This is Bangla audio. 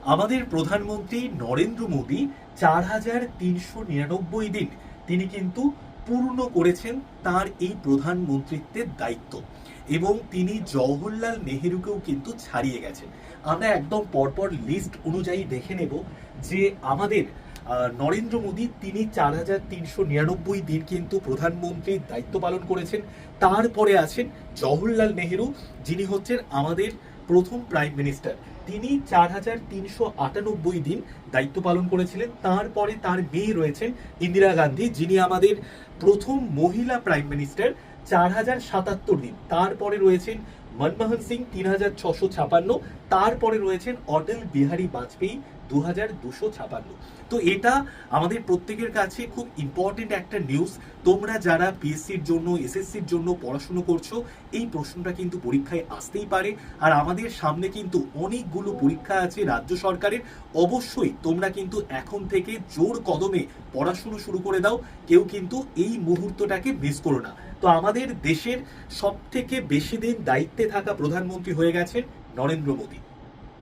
আমাদের প্রধানমন্ত্রী নরেন্দ্র মোদী 4,399 দিন তিনি কিন্তু পূর্ণ করেছেন তার এই প্রধানমন্ত্রিত্বের দায়িত্ব, এবং তিনি জওহরলাল নেহেরুকেও কিন্তু ছাড়িয়ে গেছেন। আমরা একদম পরপর লিস্ট অনুযায়ী দেখে নেব যে আমাদের নরেন্দ্র মোদী তিনি 4,399 দিন কিন্তু প্রধানমন্ত্রীর দায়িত্ব পালন করেছেন। তারপরে আছেন জওহরলাল নেহেরু, যিনি হচ্ছেন আমাদের প্রথম প্রাইম মিনিস্টার। তিনি 4,398 দিন দায়িত্ব পালন করেছিলেন। তারপরে তার মেয়ে রয়েছেন ইন্দিরা গান্ধী, যিনি আমাদের প্রথম মহিলা প্রাইম মিনিস্টার, 4,077 দিন। তারপরে রয়েছেন মনমোহন সিং, 3,656। তারপরে রয়েছেন অটল বিহারী বাজপেয়ী, 2,256। তো এটা আমাদের প্রত্যেকের কাছে খুব ইম্পর্টেন্ট একটা নিউজ। তোমরা যারা পিএসসির জন্য, এসএসসির জন্য পড়াশুনো করছো, এই প্রশ্নটা কিন্তু পরীক্ষায় আসতেই পারে। আর আমাদের সামনে কিন্তু অনেকগুলো পরীক্ষা আছে রাজ্য সরকারের। অবশ্যই তোমরা কিন্তু এখন থেকে জোর কদমে পড়াশুনো শুরু করে দাও, কেউ কিন্তু এই মুহূর্তটাকে মিস করো না। তো আমাদের দেশের সব থেকে বেশি দিন দায়িত্বে থাকা প্রধানমন্ত্রী হয়ে গেছেন নরেন্দ্র মোদী।